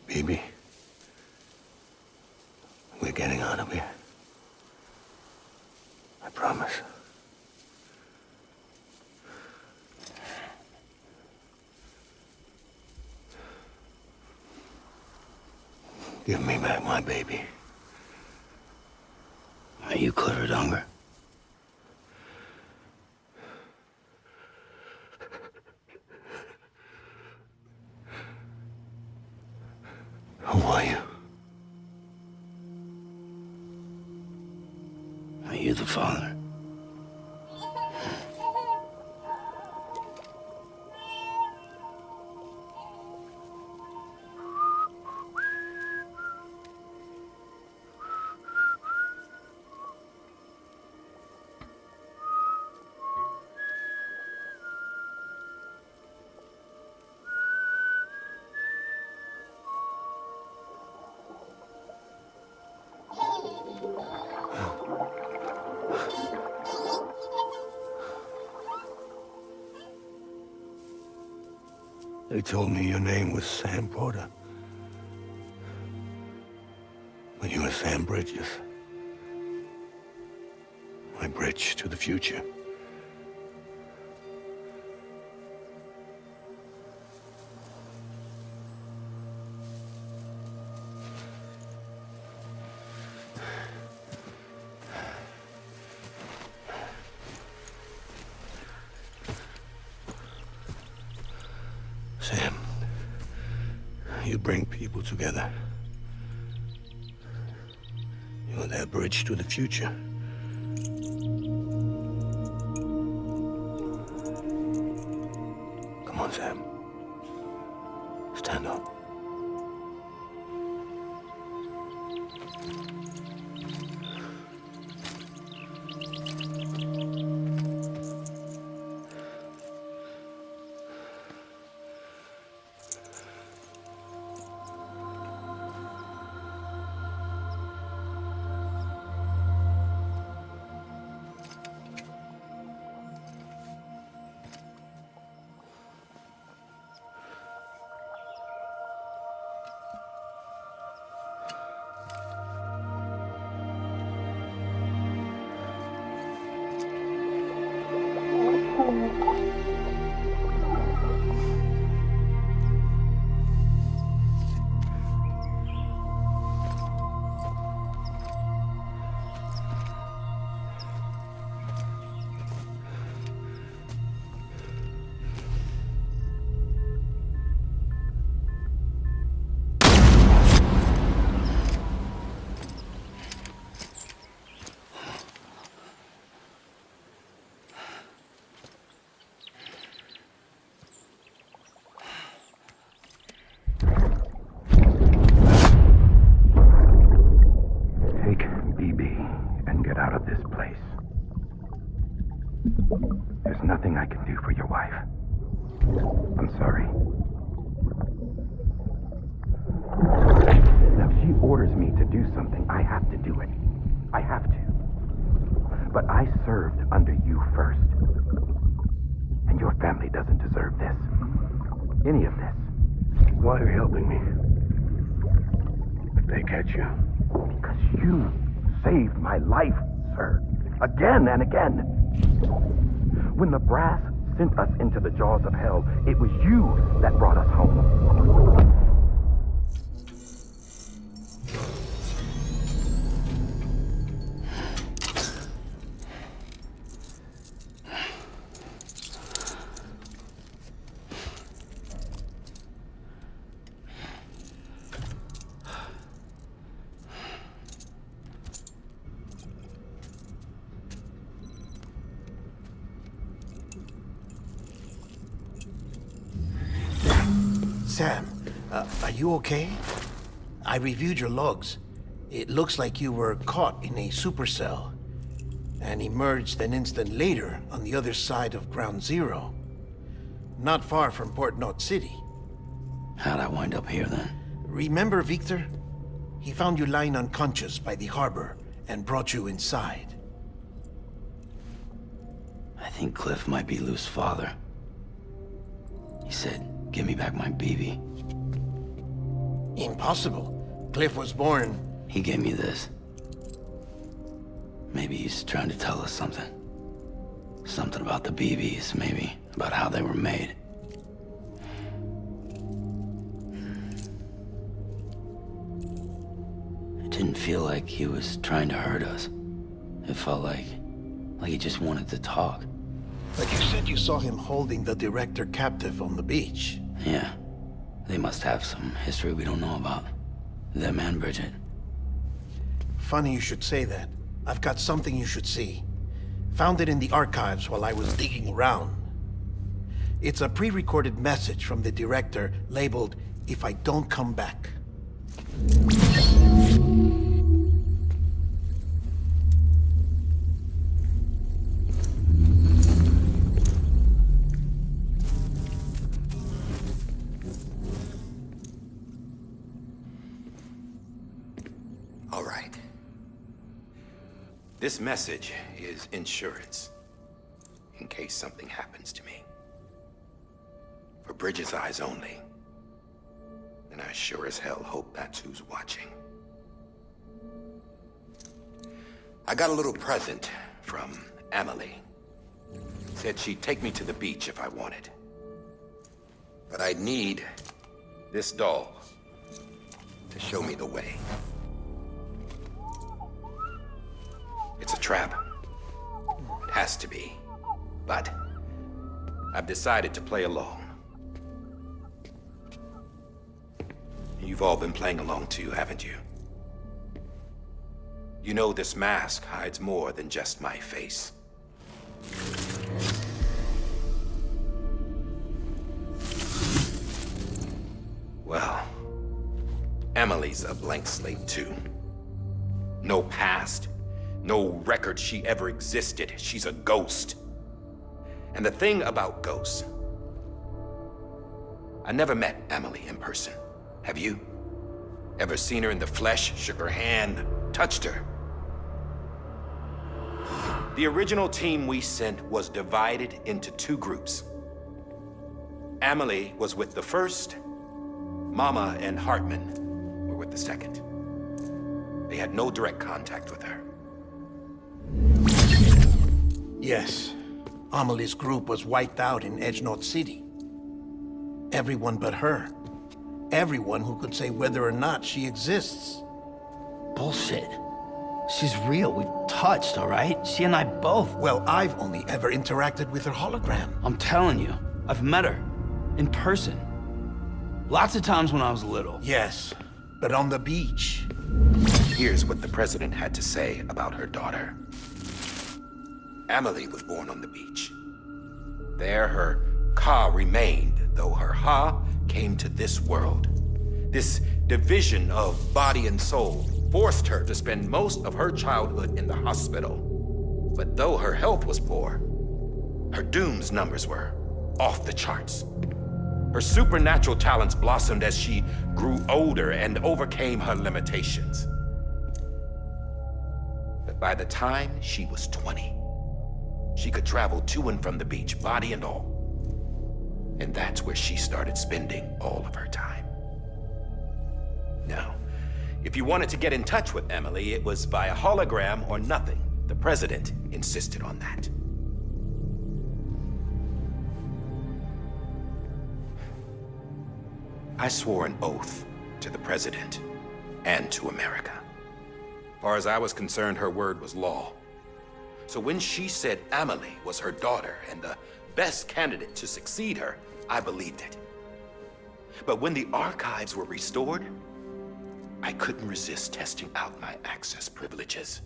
Baby, we're getting out of here. I promise. Give me back my baby. Are you cluttered hunger? Who are you? Are you the father? They told me your name was Sam Porter. But you were Sam Bridges. My bridge to the future. Sam, you bring people together. You're their bridge to the future. Come on, Sam. Stand up. to do something, I have to do it. I have to. But I served under you first. And your family doesn't deserve this. Any of this. Why are you helping me? If they catch you. Because you saved my life, sir. Again and again. When the brass sent us into the jaws of hell, it was you that brought us home. Sam, are you okay? I reviewed your logs. It looks like you were caught in a supercell and emerged an instant later on the other side of Ground Zero. Not far from Port Knot City. How'd I wind up here then? Remember Victor? He found you lying unconscious by the harbor and brought you inside. I think Cliff might be Lou's father. He said, "Give me back my BB." Impossible. Cliff was born... He gave me this. Maybe he's trying to tell us something. Something about the BBs, maybe. About how they were made. It didn't feel like he was trying to hurt us. It felt like he just wanted to talk. But you said you saw him holding the director captive on the beach. Yeah. They must have some history we don't know about. Them and Bridget. Funny you should say that. I've got something you should see. Found it in the archives while I was digging around. It's a pre-recorded message from the director labeled, "If I don't come back." All right. This message is insurance. In case something happens to me. For Bridget's eyes only. And I sure as hell hope that's who's watching. I got a little present from Emily. Said she'd take me to the beach if I wanted. But I'd need this doll to show me the way. It's a trap. It has to be. But I've decided to play along. You've all been playing along too, haven't you? You know this mask hides more than just my face. Well, Emily's a blank slate too. No past, no record she ever existed. She's a ghost. And the thing about ghosts, I never met Emily in person. Have you? Ever seen her in the flesh, shook her hand, touched her? The original team we sent was divided into two groups. Emily was with the first, Mama and Hartman were with the second. They had no direct contact with her. Yes. Amelie's group was wiped out in Edge Knot City. Everyone but her. Everyone who could say whether or not she exists. Bullshit. She's real. We've touched, all right? She and I both. Well, I've only ever interacted with her hologram. I'm telling you, I've met her. In person. Lots of times when I was little. Yes, but on the beach. Here's what the president had to say about her daughter. Emily was born on the beach. There her Ka remained, though her Ha came to this world. This division of body and soul forced her to spend most of her childhood in the hospital. But though her health was poor, her Doom's numbers were off the charts. Her supernatural talents blossomed as she grew older and overcame her limitations. By the time she was 20, she could travel to and from the beach, body and all. And that's where she started spending all of her time. Now, if you wanted to get in touch with Emily, it was via hologram or nothing. The president insisted on that. I swore an oath to the president and to America. As far as I was concerned, her word was law. So when she said Emily was her daughter and the best candidate to succeed her, I believed it. But when the archives were restored, I couldn't resist testing out my access privileges.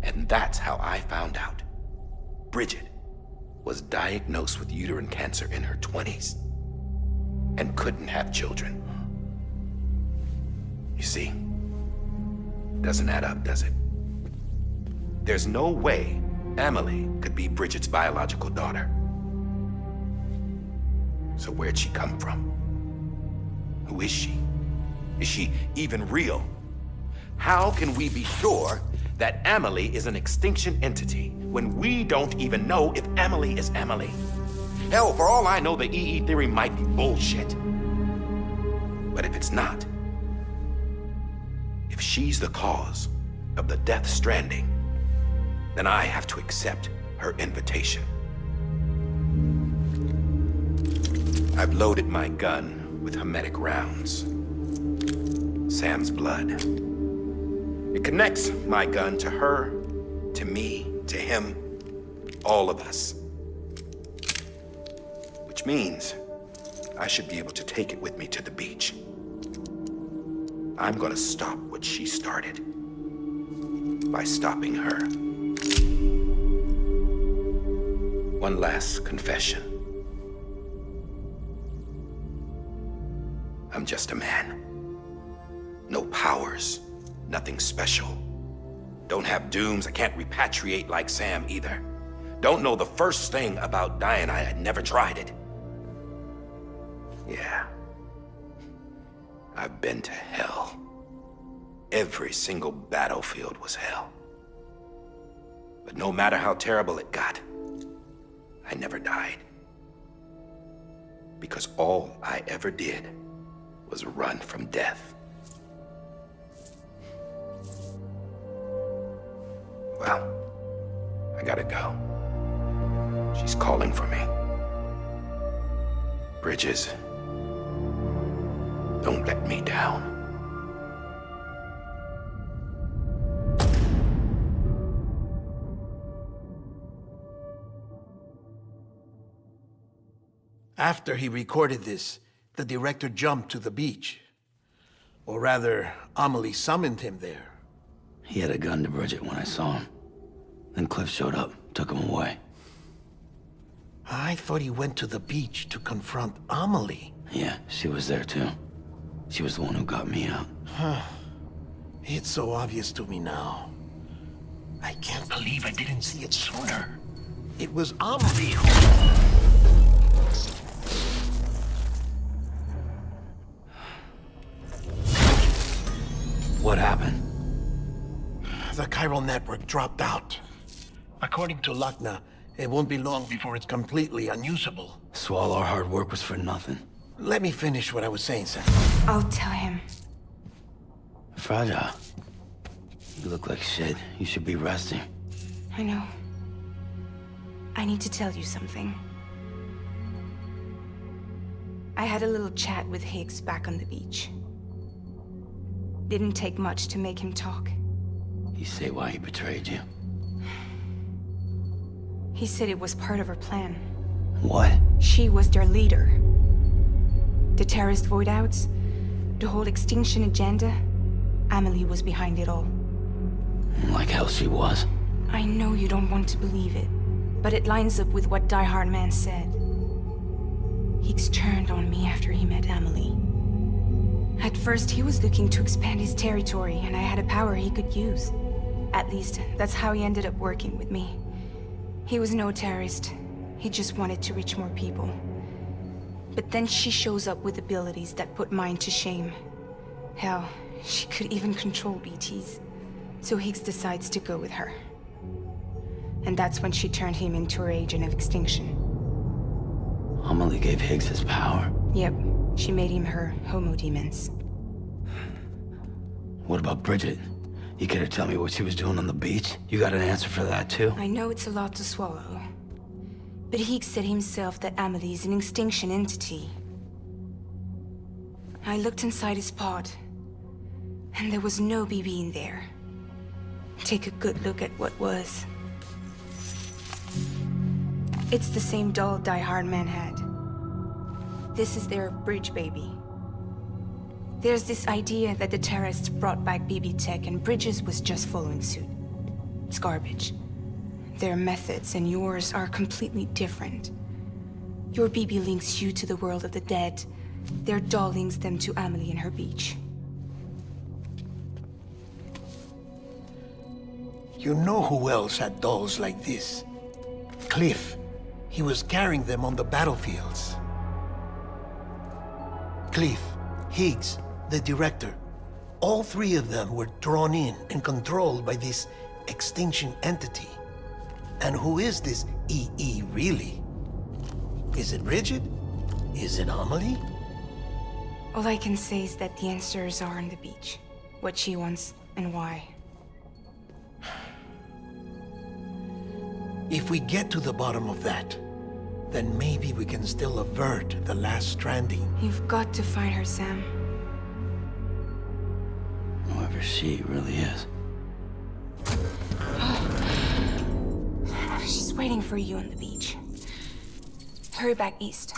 And that's how I found out Bridget was diagnosed with uterine cancer in her 20s and couldn't have children. You see, doesn't add up, does it? There's no way Emily could be Bridget's biological daughter. So where'd she come from? Who is she? Is she even real? How can we be sure that Emily is an extinction entity when we don't even know if Emily is Emily? Hell, for all I know, the EE theory might be bullshit. But if it's not, if she's the cause of the death stranding, then I have to accept her invitation. I've loaded my gun with hermetic rounds. Sam's blood. It connects my gun to her, to me, to him, all of us. Which means I should be able to take it with me to the beach. I'm gonna stop what she started by stopping her. One last confession. I'm just a man. No powers, nothing special. Don't have dooms, I can't repatriate like Sam either. Don't know the first thing about dying, I had never tried it. Yeah. I've been to hell. Every single battlefield was hell. But no matter how terrible it got, I never died. Because all I ever did was run from death. Well, I gotta go. She's calling for me. Bridges, don't let me down. After he recorded this, the director jumped to the beach. Or rather, Amelie summoned him there. He had a gun to Bridget when I saw him. Then Cliff showed up, took him away. I thought he went to the beach to confront Amelie. Yeah, she was there too. She was the one who got me out. It's so obvious to me now. I can't believe I didn't see it sooner. It was Amelie who... What happened? The chiral network dropped out. According to Luckna, it won't be long before it's completely unusable. So all our hard work was for nothing. Let me finish what I was saying, Sam. I'll tell him. Fragile. You look like shit. You should be resting. I know. I need to tell you something. I had a little chat with Higgs back on the beach. Didn't take much to make him talk. You say why he betrayed you? He said it was part of her plan. What? She was their leader. The terrorist voidouts, the whole extinction agenda, Amelie was behind it all. Like hell she was. I know you don't want to believe it, but it lines up with what Die Hard Man said. Higgs turned on me after he met Amelie. At first, he was looking to expand his territory, and I had a power he could use. At least, that's how he ended up working with me. He was no terrorist. He just wanted to reach more people. But then she shows up with abilities that put mine to shame. Hell, she could even control BTs. So Higgs decides to go with her. And that's when she turned him into her agent of extinction. Amelie gave Higgs his power. Yep, she made him her homo demons. What about Bridget? You care to tell me what she was doing on the beach? You got an answer for that too? I know it's a lot to swallow. But Higgs said himself that Amelie is an extinction entity. I looked inside his pod, and there was no BB in there. Take a good look at what was. It's the same doll Die Hard Man had. This is their bridge baby. There's this idea that the terrorists brought back BB tech and Bridges was just following suit. It's garbage. Their methods and yours are completely different. Your BB links you to the world of the dead. Their doll links them to Amelie and her beach. You know who else had dolls like this? Cliff. He was carrying them on the battlefields. Cliff, Higgs, the director. All three of them were drawn in and controlled by this extinction entity. And who is this EE really? Is it Bridget? Is it Amelie? All I can say is that the answers are on the beach. What she wants and why. If we get to the bottom of that, then maybe we can still avert the last stranding. You've got to find her, Sam. Whoever she really is. She's waiting for you on the beach. Hurry back east.